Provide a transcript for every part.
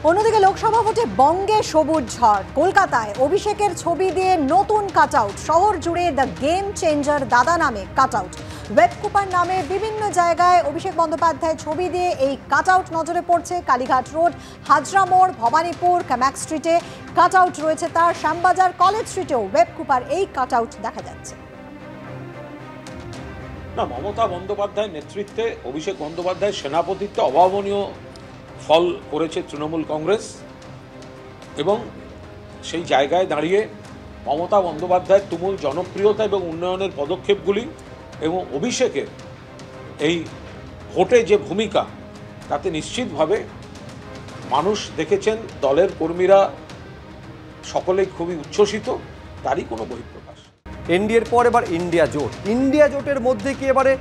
অন্যদিকে লোকসভা ভোটে বঙ্গে সবুজ ঝড়। কলকাতায় অভিষেকের ছবি দিয়ে নতুন কাটআউট। শহর জুড়ে দ্য গেম চেঞ্জার দাদা নামে কাটআউট। ওয়েবকুপার নামে বিভিন্ন জায়গায় অভিষেক বন্দ্যোপাধ্যায়ের ছবি দিয়ে এই কাটআউট নজরে পড়ছে। কালীঘাট রোড, হাজরা মোড়, ভবানীপুর, কামাক স্ট্রিটে কাটআউট রয়েছে তার। শ্যামবাজার, কলেজ স্ট্রিটেও ওয়েবকুপার এই কাটআউট দেখা যাচ্ছে। না, মমতা বন্দ্যোপাধ্যায়ের নেতৃত্বে অভিষেক বন্দ্যোপাধ্যায়ের সেনাপতিত্বে অভাবনীয় ফল করেছে তৃণমূল কংগ্রেস, এবং সেই জায়গায় দাঁড়িয়ে মমতা বন্দ্যোপাধ্যায়ের তুমুল জনপ্রিয়তা এবং উন্নয়নের পদক্ষেপগুলি এবং অভিষেকের এই ভোটে যে ভূমিকা, তাতে নিশ্চিতভাবে মানুষ দেখেছেন। দলের কর্মীরা সকলেই খুবই উচ্ছ্বসিত, তারই কোনো বহিঃপ্রকাশ। এনডিএর পর এবার ইন্ডিয়া জোটের মধ্যে কি এবারে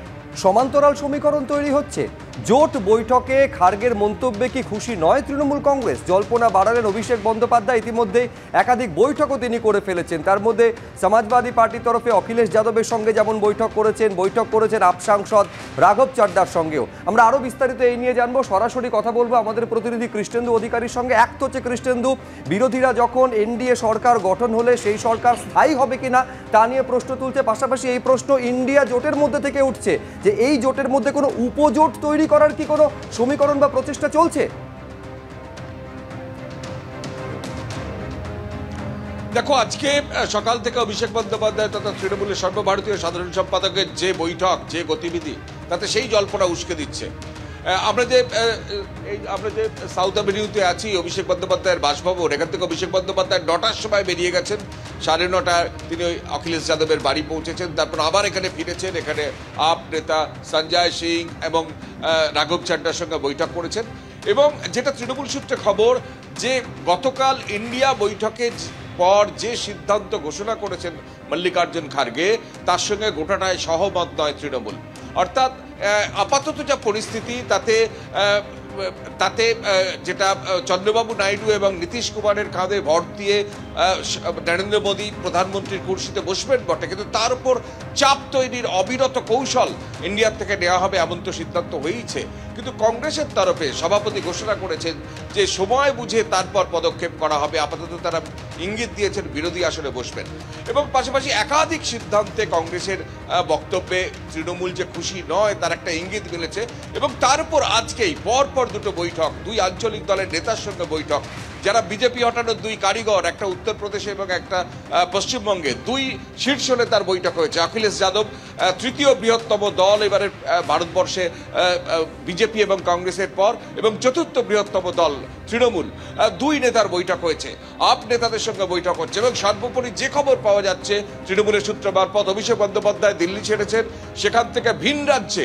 সমান্তরাল সমীকরণ তৈরি হচ্ছে? জোট বৈঠকে খার্গের মন্তব্যে কি খুশি নয় তৃণমূল কংগ্রেস? জল্পনা বাড়ালেন অভিষেক বন্দ্যোপাধ্যায়। ইতিমধ্যে একাধিক বৈঠকও তিনি করে ফেলেছেন। তার মধ্যে সমাজবাদী পার্টির তরফে অখিলেশ যাদবের সঙ্গে যেমন বৈঠক করেছেন আপ সাংসদ রাঘব চাড্ডার সঙ্গেও। আমরা আরও বিস্তারিত এই নিয়ে জানবো, সরাসরি কথা বলবো আমাদের প্রতিনিধি কৃষ্ণেন্দু অধিকারীর সঙ্গে। এক তো হচ্ছে কৃষ্ণেন্দু, বিরোধীরা যখন এনডিএ সরকার গঠন হলে সেই সরকার স্থায়ী হবে কিনা তা নিয়ে প্রশ্ন তুলছে। পাশাপাশি এই প্রশ্ন ইন্ডিয়া জোটের মধ্যে থেকে উঠছে যে এই জোটের মধ্যে কোনো উপজোট তৈরি করার কি কোনো সমীকরণ বা প্রচেষ্টা চলছে? দেখো, আজকে সকাল থেকে অভিষেক বন্দ্যোপাধ্যায় তথা তৃণমূলের সর্বভারতীয় সাধারণ সম্পাদকের যে বৈঠক, যে গতিবিধি, তাতে সেই জল্পনা উস্কে দিচ্ছে। আমরা যে সাউথ অ্যাভিনিউতে আছি, অভিষেক বন্দ্যোপাধ্যায়ের বাসভবন, এখান থেকে অভিষেক বন্দ্যোপাধ্যায় 9টার সময় বেরিয়ে গেছেন। 9:30 তিনি ওই অখিলেশ যাদবের বাড়ি পৌঁছেছেন, তারপর আবার এখানে ফিরেছেন। এখানে আপ নেতা সঞ্জয় সিং এবং রাঘব চাড্ডার সঙ্গে বৈঠক করেছেন। এবং যেটা তৃণমূল সূত্রে খবর, যে গতকাল ইন্ডিয়া বৈঠকের পর যে সিদ্ধান্ত ঘোষণা করেছেন মল্লিকার্জুন খার্গে, তার সঙ্গে গোটাটায় সহমত নয় তৃণমূল। অর্থাৎ আপাতত যা পরিস্থিতি, তাতে যেটা চন্দ্রবাবু নাইডু এবং নীতিশ কুমারের কাঁধে ভর দিয়ে নরেন্দ্র মোদী প্রধানমন্ত্রীর কুর্সিতে বসবেন বটে, কিন্তু তার উপর চাপ তৈরির অবিরত কৌশল ইন্ডিয়ার থেকে নেওয়া হবে এমন তো সিদ্ধান্ত হয়েইছে। কিন্তু কংগ্রেসের তরফে সভাপতি ঘোষণা করেছেন যে সময় বুঝে তারপর পদক্ষেপ করা হবে। আপাতত তারা ইঙ্গিত দিয়েছেন বিরোধী আসনে বসবেন। এবং পাশাপাশি একাধিক সিদ্ধান্তে কংগ্রেসের বক্তব্যে তৃণমূল যে খুশি নয় তার একটা ইঙ্গিত মিলেছে। এবং তার উপর আজকেই পরপর দুটো বৈঠক, দুই আঞ্চলিক দলের নেতার সঙ্গে বৈঠক। যারা বিজেপি হটানোর দুই কারিগর, একটা উত্তরপ্রদেশে এবং একটা পশ্চিমবঙ্গে, দুই শীর্ষ নেতার বৈঠক হয়েছে। অখিলেশ যাদব, তৃতীয় বৃহত্তম দল এবারে ভারতবর্ষে বিজেপি এবং কংগ্রেসের পর, এবং চতুর্থ বৃহত্তম দল তৃণমূল, দুই নেতার বৈঠক হয়েছে। আপ নেতাদের সঙ্গে বৈঠক হচ্ছে। এবং সর্বোপরি যে খবর পাওয়া যাচ্ছে তৃণমূলের সূত্র মারফত, অভিষেক বন্দ্যোপাধ্যায় দিল্লি ছেড়েছেন, সেখান থেকে ভিন রাজ্যে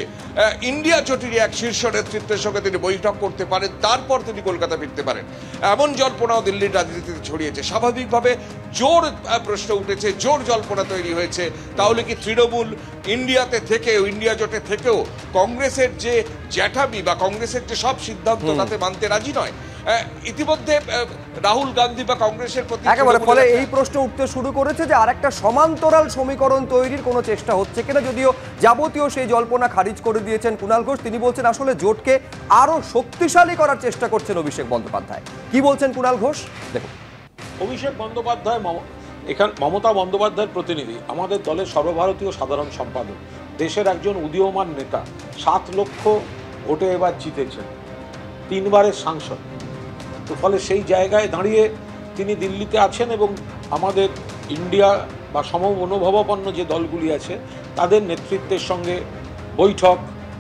ইন্ডিয়া জোটেরই এক শীর্ষ নেতৃত্বের সঙ্গে তিনি বৈঠক করতে পারেন, তারপর তিনি কলকাতা ফিরতে পারেন, এমন জল্পনাও দিল্লির রাজনীতিতে ছড়িয়েছে। স্বাভাবিকভাবে জোর প্রশ্ন উঠেছে, জোর জল্পনা তৈরি হয়েছে, তাহলে কি তৃণমূল ইন্ডিয়াতে থেকেও, ইন্ডিয়া জোটে থেকেও কংগ্রেসের যে জ্যাঠামি বা কংগ্রেসের যে সব সিদ্ধান্ত তাতে মানতে রাজি নয়? ইতিমধ্যে রাহুল গান্ধী বা কংগ্রেসের প্রতি একেবারে ফলে এই প্রশ্ন উঠতে শুরু করেছে যে আরেকটা সমান্তরাল সমীকরণ তৈরির কোনো চেষ্টা হচ্ছে কিনা। যদিও যাবতীয় সেই জল্পনা খারিজ করে দিয়েছেন কুণাল ঘোষ। তিনি বলছেন আসলে জোটকে আরো শক্তিশালী করার চেষ্টা করছেন অভিষেক বন্দ্যোপাধ্যায়। কি বলছেন কুণাল ঘোষ দেখুন। অভিষেক বন্দ্যোপাধ্যায় মমতা বন্দ্যোপাধ্যায়ের প্রতিনিধি, আমাদের দলের সর্বভারতীয় সাধারণ সম্পাদক, দেশের একজন উদীয়মান নেতা, 7 লক্ষ ভোটে এবার জিতেছেন, 3 বারের সাংসদ। তো ফলে সেই জায়গায় দাঁড়িয়ে তিনি দিল্লিতে আছেন এবং আমাদের ইন্ডিয়া বা সমমনোভাবাপন্ন যে দলগুলি আছে তাদের নেতৃত্বের সঙ্গে বৈঠক,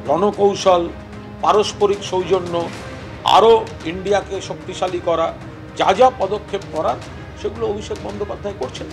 রণকৌশল, পারস্পরিক সৌজন্য, আরও ইন্ডিয়াকে শক্তিশালী করা, যা যা পদক্ষেপ করার সেগুলো অভিষেক বন্দ্যোপাধ্যায় করছেন।